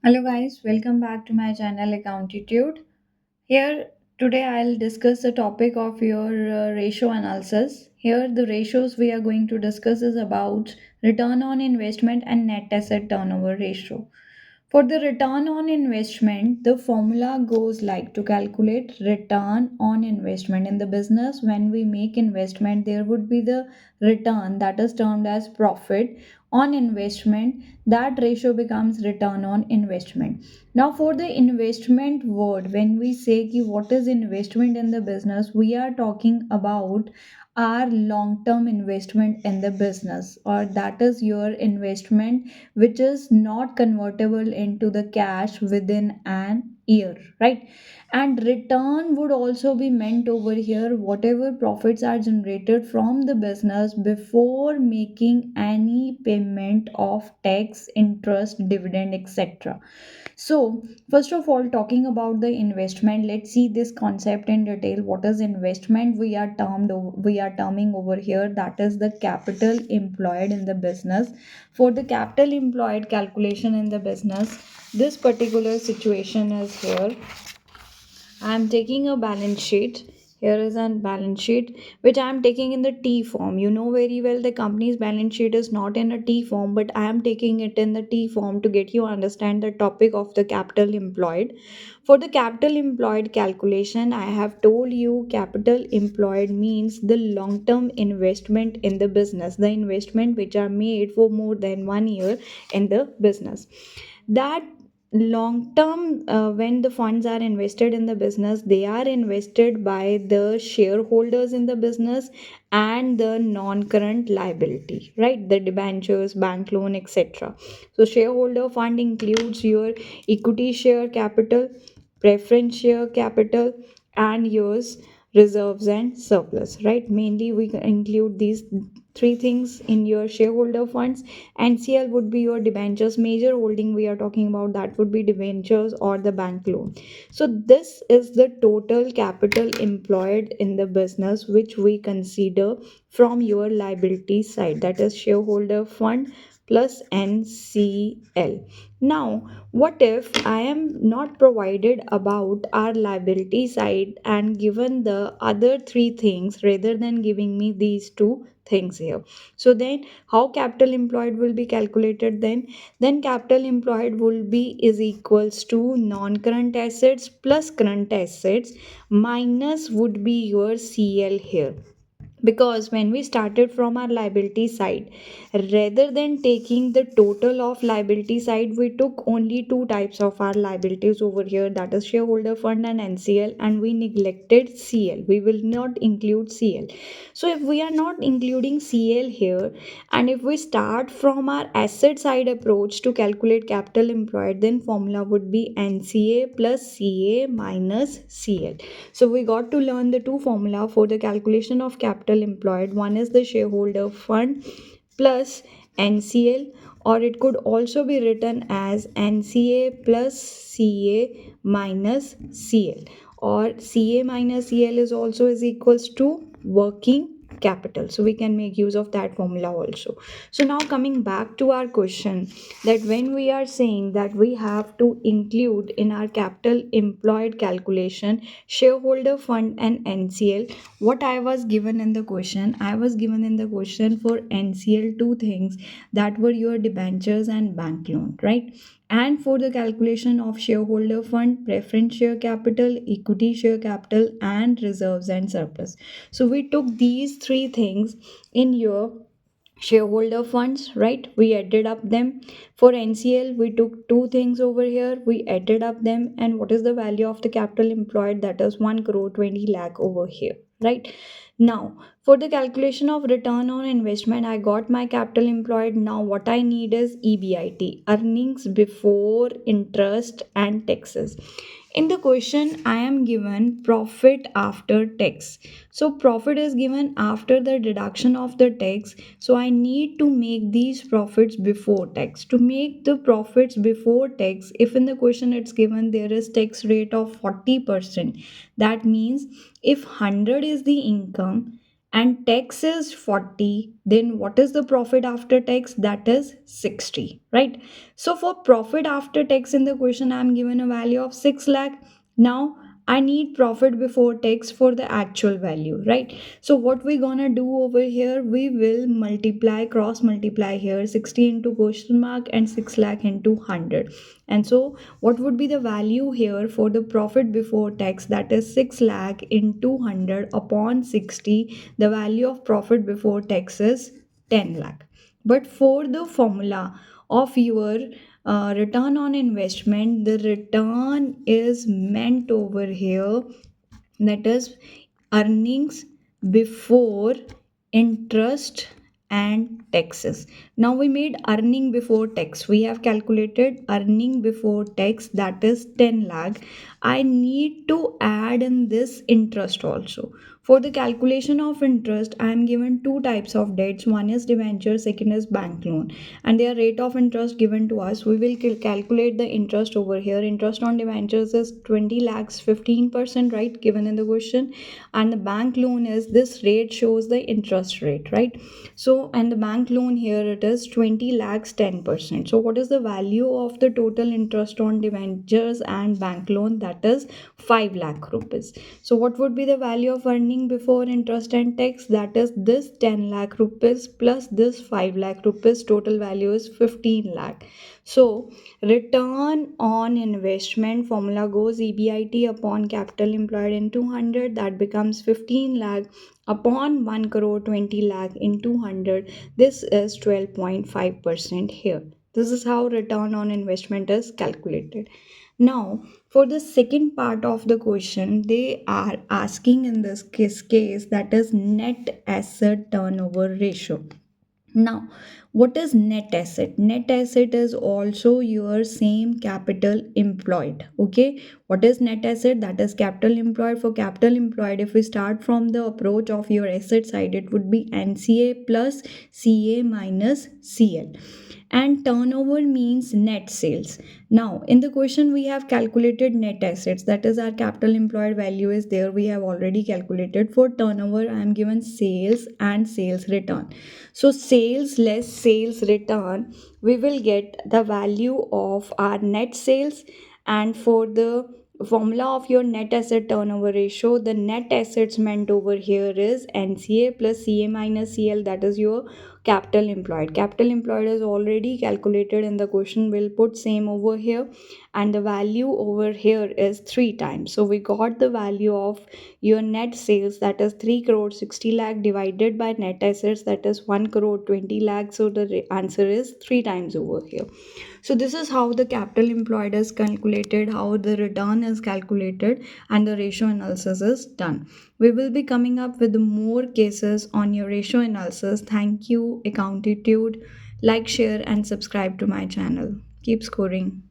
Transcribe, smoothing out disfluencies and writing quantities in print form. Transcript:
Hello guys, welcome back to my channel Accountancy. Here today I'll discuss the topic of your ratio analysis. Here the ratios we are going to discuss is about return on investment and net asset turnover ratio. For the return on investment, the formula goes like to calculate return on investment in the business. When we make investment, there would be the return that is termed as profit on investment. That ratio becomes return on investment. Now, for the investment word, when we say ki what is investment in the business, we are talking about our long term investment in the business, or that is your investment which is not convertible into the cash within an year, right? And return would also be meant over here whatever profits are generated from the business before making any payment of tax, interest, dividend, etc. So, first of all, talking about the investment, let's see this concept in detail. What is investment? We are terming over here that is the capital employed in the business. For the capital employed calculation in the business, this particular situation is here. I'm taking a balance sheet. Here is a balance sheet which I am taking in the T form. You know very well the company's balance sheet is not in a T form, but I am taking it in the T form to get you understand the topic of the capital employed. For the capital employed calculation, I have told you capital employed means the long term investment in the business, the investment which are made for more than 1 year in the business. That long term, when the funds are invested in the business, they are invested by the shareholders in the business and the non current liability, right? The debentures, bank loan, etc. So shareholder fund includes your equity share capital, preference share capital, and yours reserves and surplus, right? Mainly we include these three things in your shareholder funds. NCL would be your debentures. Major holding we are talking about, that would be debentures or the bank loan. So this is the total capital employed in the business which we consider from your liability side, that is shareholder fund plus NCL. Now, what if I am not provided about our liability side and given the other three things rather than giving me these two things here? So then how capital employed will be calculated then? Then capital employed will be is equals to non-current assets plus current assets minus would be your CL here, because when we started from our liability side, rather than taking the total of liability side, we took only two types of our liabilities over here, that is shareholder fund and NCL, and we neglected CL. We will not include CL. So if we are not including CL here, and if we start from our asset side approach to calculate capital employed, then formula would be NCA plus CA minus CL. So we got to learn the two formula for the calculation of capital employed. One is the shareholder fund plus NCL, or it could also be written as NCA plus CA minus CL, or CA minus CL is also is equals to working capital. So we can make use of that formula also. So now coming back to our question, that when we are saying that we have to include in our capital employed calculation shareholder fund and NCL, what I was given in the question, I was given in the question for NCL two things, that were your debentures and bank loan, right? And for the calculation of shareholder fund, preference share capital, equity share capital, and reserves and surplus. So we took these three things in your shareholder funds, right? We added up them. For NCL we took two things over here, we added up them, and what is the value of the capital employed? That is 1 crore 20 lakh over here, right? Now for the calculation of return on investment, I got my capital employed. Now what I need is EBIT, earnings before interest and taxes. In the question I am given profit after tax. So profit is given after the deduction of the tax, so I need to make these profits before tax. To make the profits before tax, if in the question it's given there is tax rate of 40%, that means if 100 is the income and tax is 40, then what is the profit after tax? That is 60, right? So for profit after tax in the question, I'm given a value of 6 lakh. Now I need profit before tax for the actual value, right? So what we gonna do over here, we will multiply, cross multiply here, 60 into question mark and 6 lakh into 100. And so what would be the value here for the profit before tax? That is 6 lakh into 100 upon 60. The value of profit before tax is 10 lakh. But for the formula of your return on investment, the return is meant over here, that is earnings before interest and taxes. Now we made earning before tax, we have calculated earning before tax, that is 10 lakh. I need to add in this interest also. For the calculation of interest, I am given two types of debts, one is debenture, second is bank loan, and their rate of interest given to us. We will calculate the interest over here. Interest on debentures is 20 lakhs, 15%, right, given in the question. And the bank loan is, this rate shows the interest rate, right? So and the bank loan here, it is 20 lakhs, 10%. So what is the value of the total interest on debentures and bank loan? That is 5 lakh rupees. So what would be the value of earning before interest and tax? That is this 10 lakh rupees plus this 5 lakh rupees. Total value is 15 lakh. So return on investment formula goes EBIT upon capital employed into 100. That becomes 15 lakh upon 1 crore 20 lakh into 100. This is 12.5% here. This is how return on investment is calculated. Now, for the second part of the question, they are asking in this case, that is net asset turnover ratio. Now, what is net asset? Net asset is also your same capital employed. Okay, what is net asset? That is capital employed. For capital employed, if we start from the approach of your asset side, it would be NCA plus CA minus CL. And turnover means net sales. Now, in the question, we have calculated net assets, that is our capital employed value is there, we have already calculated. For turnover, I am given sales and sales return. So sales less sales return, we will get the value of our net sales. And for the formula of your net asset turnover ratio, the net assets meant over here is NCA plus CA minus CL, that is your capital employed. Capital employed is already calculated in the question, we'll put same over here. And the value over here is 3 times. So we got the value of your net sales, that is 3 crore 60 lakh divided by net assets, that is 1 crore 20 lakh. So the answer is 3 times over here. So this is how the capital employed is calculated, how the return is calculated, and the ratio analysis is done. We will be coming up with more cases on your ratio analysis. Thank you, Accountitude. Like, share, and subscribe to my channel. Keep scoring.